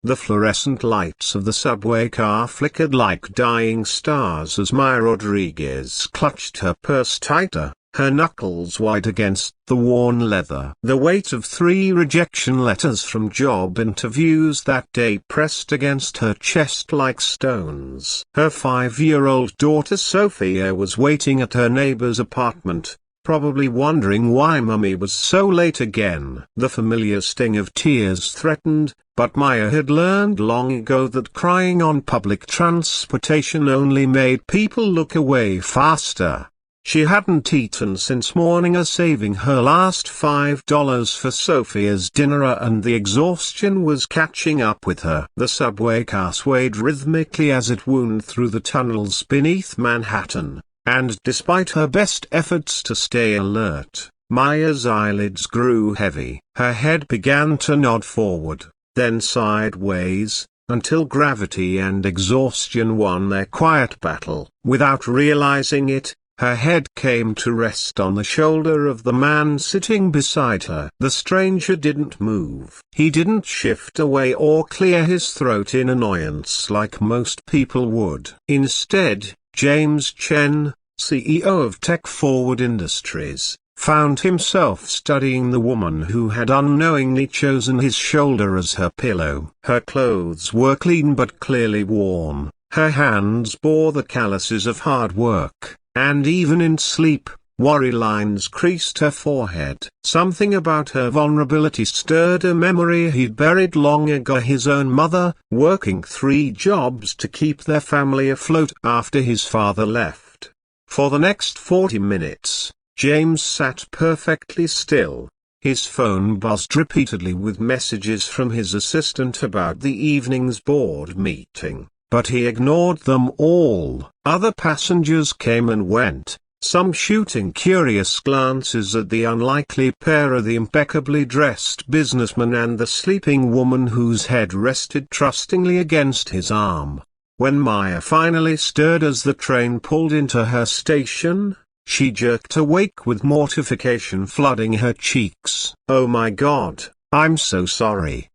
The fluorescent lights of the subway car flickered like dying stars as Maya Rodriguez clutched her purse tighter, her knuckles white against the worn leather. The weight of 3 rejection letters from job interviews that day pressed against her chest like stones. Her 5-year-old daughter Sophia was waiting at her neighbor's apartment, probably wondering why Mummy was so late again. The familiar sting of tears threatened, but Maya had learned long ago that crying on public transportation only made people look away faster. She hadn't eaten since morning, saving her last $5 for Sophia's dinner, and the exhaustion was catching up with her. The subway car swayed rhythmically as it wound through the tunnels beneath Manhattan, and despite her best efforts to stay alert, Maya's eyelids grew heavy. Her head began to nod forward, then sideways, until gravity and exhaustion won their quiet battle. Without realizing it, her head came to rest on the shoulder of the man sitting beside her. The stranger didn't move. He didn't shift away or clear his throat in annoyance like most people would. Instead, James Chen, CEO of Tech Forward Industries, found himself studying the woman who had unknowingly chosen his shoulder as her pillow. Her clothes were clean but clearly worn. Her hands bore the calluses of hard work, and even in sleep, worry lines creased her forehead. Something about her vulnerability stirred a memory he'd buried long ago. His own mother, working 3 jobs to keep their family afloat after his father left. For the next 40 minutes, James sat perfectly still. His phone buzzed repeatedly with messages from his assistant about the evening's board meeting, but he ignored them all. Other passengers came and went, some shooting curious glances at the unlikely pair of the impeccably dressed businessman and the sleeping woman whose head rested trustingly against his arm. When Maya finally stirred as the train pulled into her station, she jerked awake with mortification flooding her cheeks. "Oh my God, I'm so sorry,"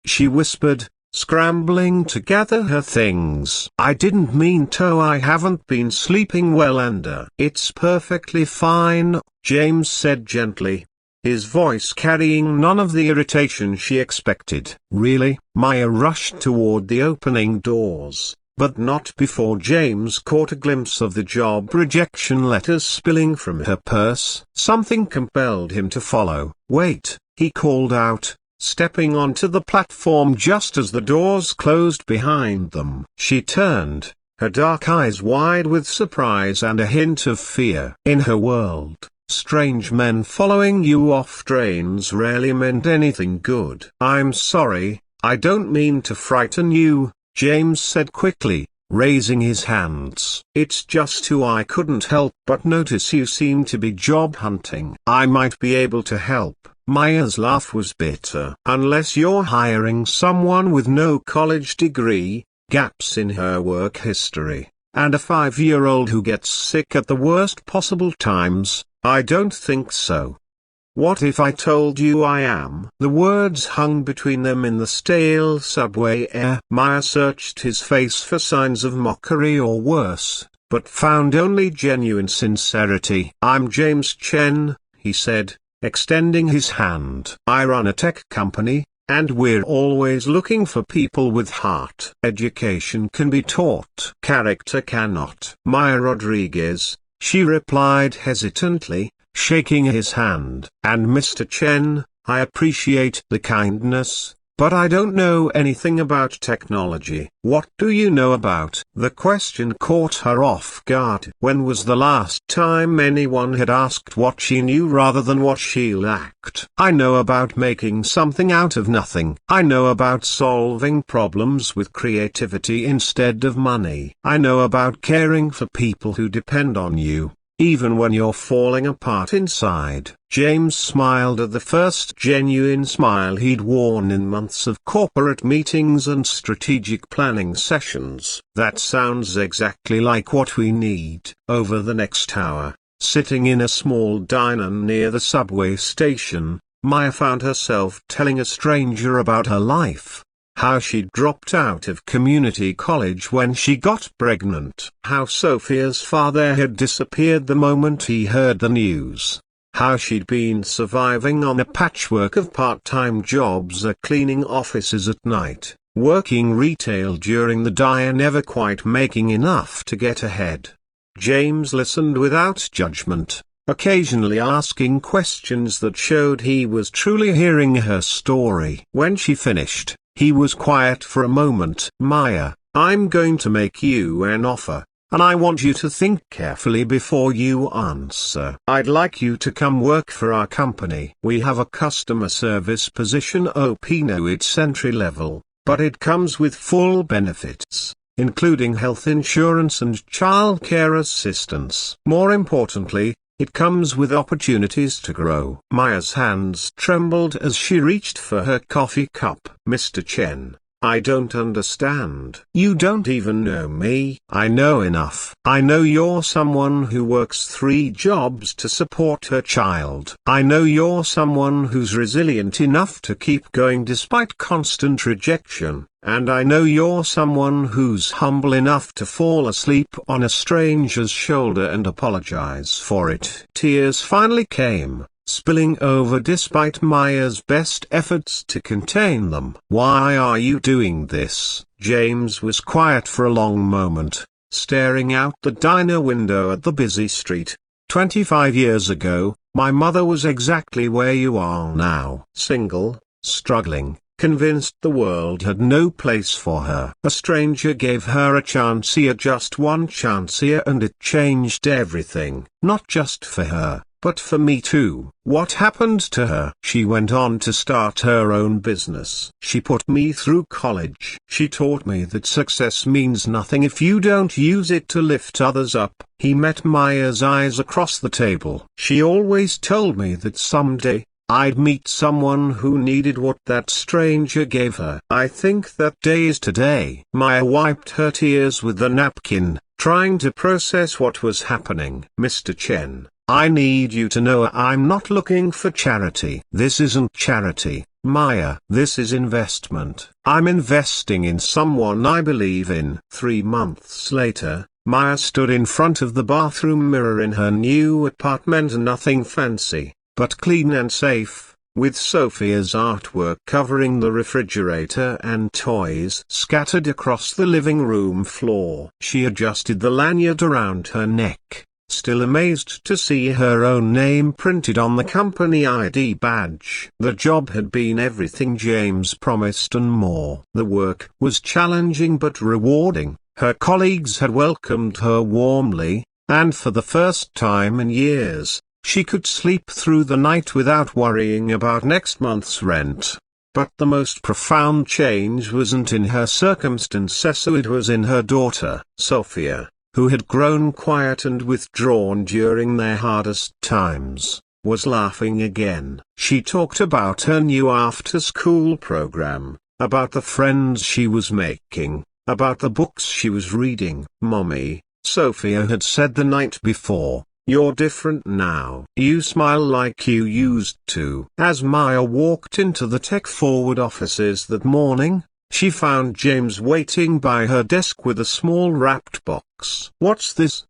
she whispered, scrambling to gather her things. "I didn't mean to. I haven't been sleeping well and It's perfectly fine," James said gently, his voice carrying none of the irritation she expected. "Really?" Maya rushed toward the opening doors, but not before James caught a glimpse of the job rejection letters spilling from her purse. Something compelled him to follow. "Wait," he called out, stepping onto the platform just as the doors closed behind them. She turned, her dark eyes wide with surprise and a hint of fear. In her world, strange men following you off trains rarely meant anything good. "I'm sorry, I don't mean to frighten you," James said quickly, raising his hands. "It's just who I couldn't help but notice you seem to be job hunting. I might be able to help." Maya's laugh was bitter. "Unless you're hiring someone with no college degree, gaps in her work history, and a 5-year-old who gets sick at the worst possible times, I don't think so." "What if I told you I am?" The words hung between them in the stale subway air. Maya searched his face for signs of mockery or worse, but found only genuine sincerity. "I'm James Chen," he said, extending his hand. "I run a tech company, and we're always looking for people with heart. Education can be taught. Character cannot." "Maya Rodriguez," she replied hesitantly, shaking his hand. "And Mr. Chen, I appreciate the kindness, but I don't know anything about technology." "What do you know about?" The question caught her off guard. When was the last time anyone had asked what she knew rather than what she lacked? "I know about making something out of nothing. I know about solving problems with creativity instead of money. I know about caring for people who depend on you, even when you're falling apart inside." James smiled at the first genuine smile he'd worn in months of corporate meetings and strategic planning sessions. "That sounds exactly like what we need." Over the next hour, sitting in a small diner near the subway station, Maya found herself telling a stranger about her life. How she dropped out of community college when she got pregnant. How Sophia's father had disappeared the moment he heard the news. How she'd been surviving on a patchwork of part-time jobs, cleaning offices at night, working retail during the day and never quite making enough to get ahead. James listened without judgment, occasionally asking questions that showed he was truly hearing her story. When she finished, he was quiet for a moment. "Maya, I'm going to make you an offer, and I want you to think carefully before you answer. I'd like you to come work for our company. We have a customer service position open. It's entry level, but it comes with full benefits, including health insurance and childcare assistance. More importantly, it comes with opportunities to grow." Maya's hands trembled as she reached for her coffee cup. "Mr. Chen, I don't understand. You don't even know me." "I know enough. I know you're someone who works 3 jobs to support her child. I know you're someone who's resilient enough to keep going despite constant rejection. And I know you're someone who's humble enough to fall asleep on a stranger's shoulder and apologize for it." Tears finally came, spilling over despite Maya's best efforts to contain them. "Why are you doing this?" James was quiet for a long moment, staring out the diner window at the busy street. 25 years ago, my mother was exactly where you are now. Single, struggling, convinced the world had no place for her. A stranger gave her a chance here, just one chance here, and it changed everything. Not just for her, but for me too. What happened to her? She went on to start her own business. She put me through college. She taught me that success means nothing if you don't use it to lift others up. He met Maya's eyes across the table. "She always told me that someday I'd meet someone who needed what that stranger gave her. I think that day is today." Maya wiped her tears with the napkin, trying to process what was happening. "Mr. Chen, I need you to know I'm not looking for charity." "This isn't charity, Maya. This is investment. I'm investing in someone I believe in." 3 months later, Maya stood in front of the bathroom mirror in her new apartment. Nothing fancy, but clean and safe, with Sophia's artwork covering the refrigerator and toys scattered across the living room floor. She adjusted the lanyard around her neck, still amazed to see her own name printed on the company ID badge. The job had been everything James promised and more. The work was challenging but rewarding. Her colleagues had welcomed her warmly, and for the first time in years, she could sleep through the night without worrying about next month's rent. But the most profound change wasn't in her circumstances, it was in her daughter. Sophia, who had grown quiet and withdrawn during their hardest times, was laughing again. She talked about her new after-school program, about the friends she was making, about the books she was reading. "Mommy," Sophia had said the night before, "you're different now. You smile like you used to." As Maya walked into the tech-forward offices that morning, she found James waiting by her desk with a small wrapped box. "What's this?"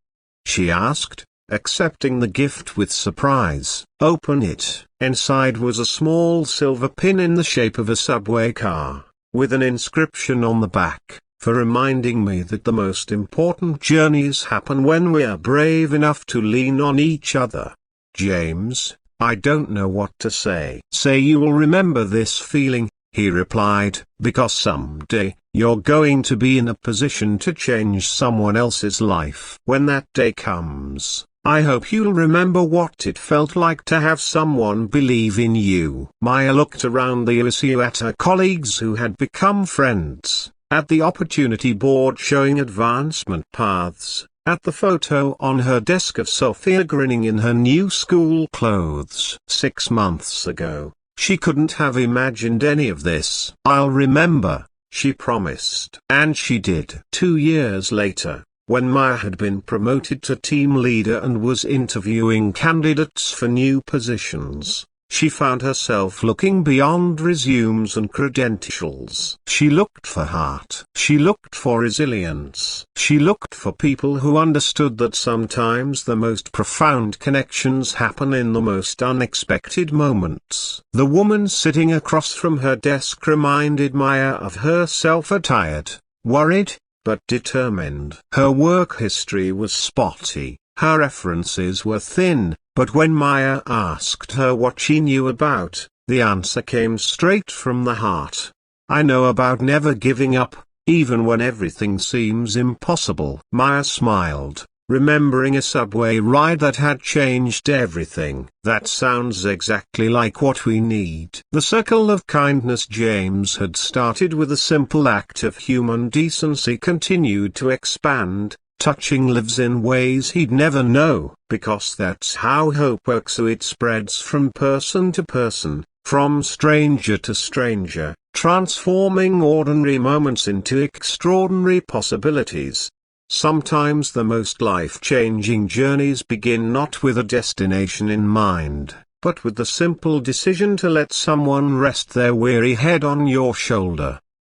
she asked, accepting the gift with surprise. "Open it." Inside was a small silver pin in the shape of a subway car, with an inscription on the back, "For reminding me that the most important journeys happen when we are brave enough to lean on each other." "James, I don't know what to say." "Say you will remember this feeling," he replied, "because someday, you're going to be in a position to change someone else's life. When that day comes, I hope you'll remember what it felt like to have someone believe in you." Maya looked around the issue at her colleagues who had become friends, at the opportunity board showing advancement paths, at the photo on her desk of Sophia grinning in her new school clothes. 6 months ago, she couldn't have imagined any of this. "I'll remember," she promised. And she did. 2 years later, when Maya had been promoted to team leader and was interviewing candidates for new positions, She found herself looking beyond resumes and credentials. She looked for heart. She looked for resilience. She looked for people who understood that sometimes the most profound connections happen in the most unexpected moments. The woman sitting across from her desk reminded Maya of herself, tired, worried, but determined. Her work history was spotty. Her references were thin, but when Maya asked her what she knew about, the answer came straight from the heart. I know about never giving up, even when everything seems impossible. Maya smiled, remembering a subway ride that had changed everything. That sounds exactly like what we need. The circle of kindness James had started with a simple act of human decency continued to expand, touching lives in ways he'd never know, because that's how hope works. So it spreads from person to person, from stranger to stranger, transforming ordinary moments into extraordinary possibilities. Sometimes the most life-changing journeys begin not with a destination in mind, but with the simple decision to let someone rest their weary head on your shoulder.